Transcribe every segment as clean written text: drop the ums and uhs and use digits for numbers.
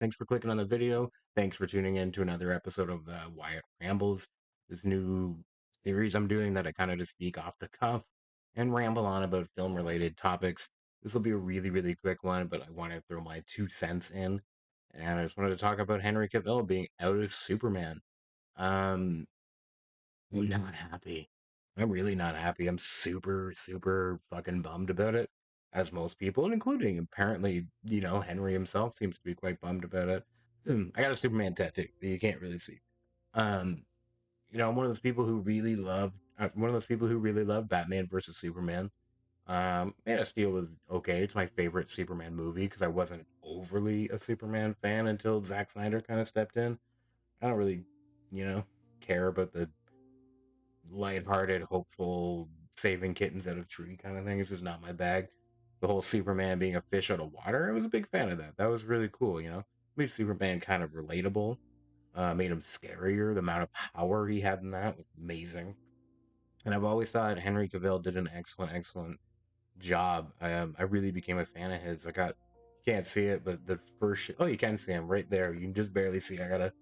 Thanks for clicking on the video. Thanks for tuning in to another episode of Wyatt Rambles, this new series I'm doing that I kind of just speak off the cuff and ramble on about film related topics. This will be a really, really quick one, but I want to throw my 2 cents in. And I just wanted to talk about Henry Cavill being out as Superman. Um, I'm not happy. I'm really not happy. I'm super, super fucking bummed about it, as most people, and including apparently, Henry himself seems to be quite bummed about it. I got a Superman tattoo that you can't really see. Um, I'm one of those people who really love one of those people who really love Batman versus Superman. Man of Steel was okay. It's my favorite Superman movie because I wasn't overly a Superman fan until Zack Snyder kind of stepped in. I don't really, you know, care about the lighthearted, hopeful, saving kittens out of tree kind of thing. It's just not my bag. The whole Superman being a fish out of water, I was a big fan of that. That was really cool. Made Superman kind of relatable. Made him scarier. The amount of power he had in that was amazing. And I've always thought Henry Cavill did an excellent, excellent job. I really became a fan of his. You can't see it, but the oh, you can see him right there. You can just barely see. I got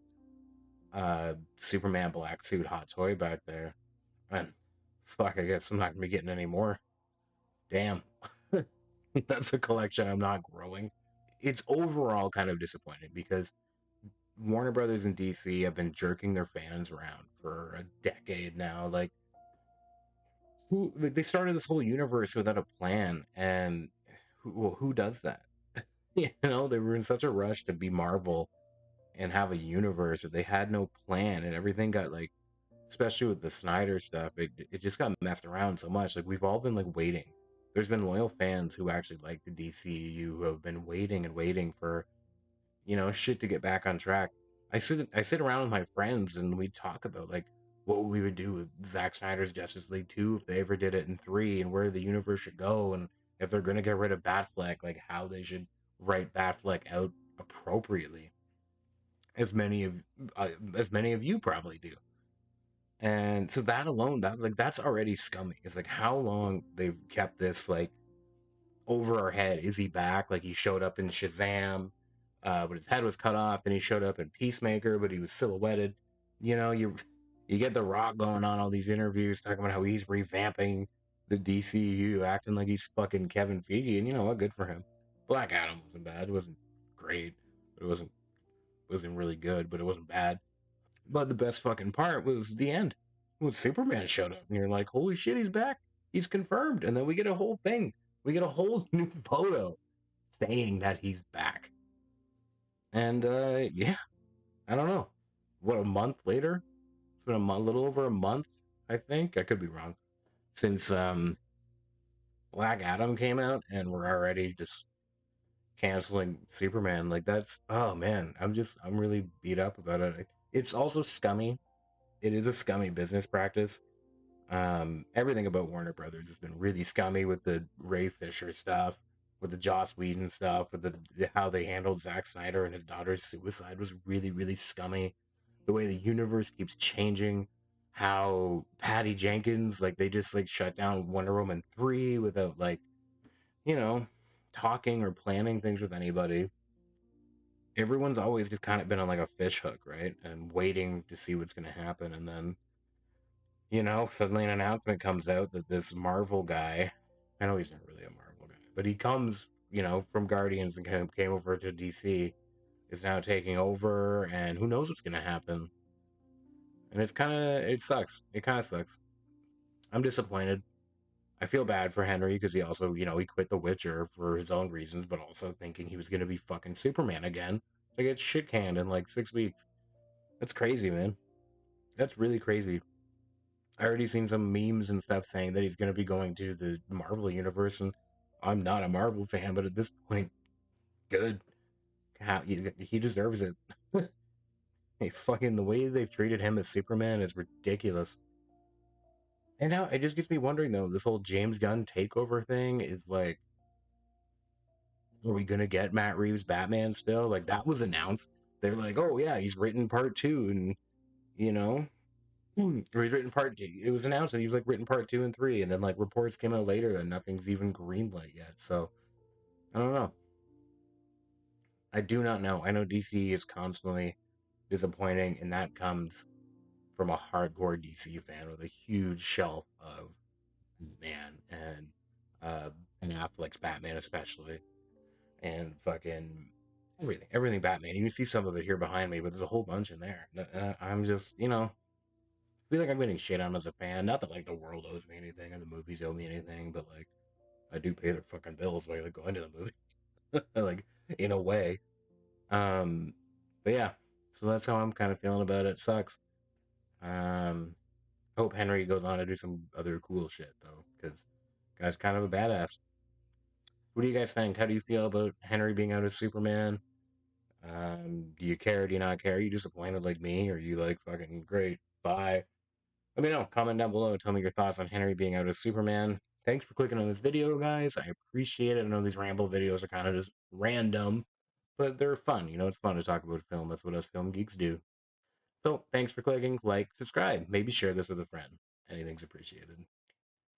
a Superman black suit hot toy back there. And fuck, I guess I'm not gonna be getting any more. Damn. That's a collection I'm not growing. It's overall kind of disappointing because Warner Brothers and DC have been jerking their fans around for a decade now. They started this whole universe without a plan, and who does that? They were in such a rush to be Marvel and have a universe that they had no plan, and everything got like, especially with the Snyder stuff, it just got messed around so much. Like we've all been like waiting. There's been loyal fans who actually like the DCU who have been waiting and waiting for shit to get back on track. I sit around with my friends and we talk about like what we would do with Zack Snyder's Justice League 2 if they ever did it in 3 and where the universe should go and if they're going to get rid of Batfleck, like how they should write Batfleck out appropriately, as many of as many of you probably do. And so that alone, that's already scummy. It's like how long they've kept this like over our head. Is he back? Like he showed up in Shazam, but his head was cut off. Then he showed up in Peacemaker, but he was silhouetted. You get The Rock going on all these interviews talking about how he's revamping the DCU, acting like he's fucking Kevin Feige. And you know what? Good for him. Black Adam wasn't bad. It wasn't great. It wasn't really good, but it wasn't bad. But the best fucking part was the end when Superman showed up, and you're like, "Holy shit, he's back! He's confirmed!" And then we get a whole thing. We get a whole new photo saying that he's back. And yeah, I don't know. What, a month later? It's been a little over a month, I think. I could be wrong. Since Black Adam came out, and we're already just canceling Superman. Like that's, oh man, I'm really beat up about it. It's also scummy. It is a scummy business practice. Everything about Warner Brothers has been really scummy with the Ray Fisher stuff, with the Joss Whedon stuff, with how they handled Zack Snyder and his daughter's suicide was really, really scummy. The way the universe keeps changing, how Patty Jenkins, like they just like shut down Wonder Woman 3 without like, you know, talking or planning things with anybody. Everyone's always just kind of been on like a fish hook, right? And waiting to see what's gonna happen, and then suddenly an announcement comes out that this Marvel guy, I know he's not really a Marvel guy, but he comes, from Guardians and came over to DC, is now taking over, and who knows what's going to happen. And it sucks. It kind of sucks. I'm disappointed. I feel bad for Henry because he also, he quit The Witcher for his own reasons, but also thinking he was going to be fucking Superman again. To get shit canned in like 6 weeks. That's crazy, man. That's really crazy. I already seen some memes and stuff saying that he's going to be going to the Marvel universe, and I'm not a Marvel fan, but at this point, good. He deserves it. Hey, fucking the way they've treated him as Superman is ridiculous. And now it just gets me wondering though. This whole James Gunn takeover thing is like, are we gonna get Matt Reeves Batman still? Like that was announced. They're like, oh yeah, he's written part two, and you know, or he's written part two. It was announced that he was like written part 2 and 3, and then like reports came out later that nothing's even greenlit yet. So I don't know. I do not know. I know DC is constantly disappointing, and that comes from a hardcore DC fan with a huge shelf of man and uh Ben Affleck's Batman especially, and fucking everything Batman. You can see some of it here behind me, but there's a whole bunch in there. I'm just, feel like I'm getting shit on as a fan. Not that like the world owes me anything or the movies owe me anything, but like I do pay their fucking bills while I go into the movie, like in a way. Um, but yeah, so that's how I'm kind of feeling about it. Sucks. Um, Hope Henry goes on to do some other cool shit though, because guy's kind of a badass. What do you guys think? How do you feel about Henry being out as Superman? Do you care? Do you not care? Are you disappointed like me? Or are you like fucking great? Bye. Let me know. Comment down below. Tell me your thoughts on Henry being out as Superman. Thanks for clicking on this video, guys. I appreciate it. I know these ramble videos are kind of just random, but they're fun. It's fun to talk about film. That's what us film geeks do. So thanks for clicking, like, subscribe. Maybe share this with a friend. Anything's appreciated.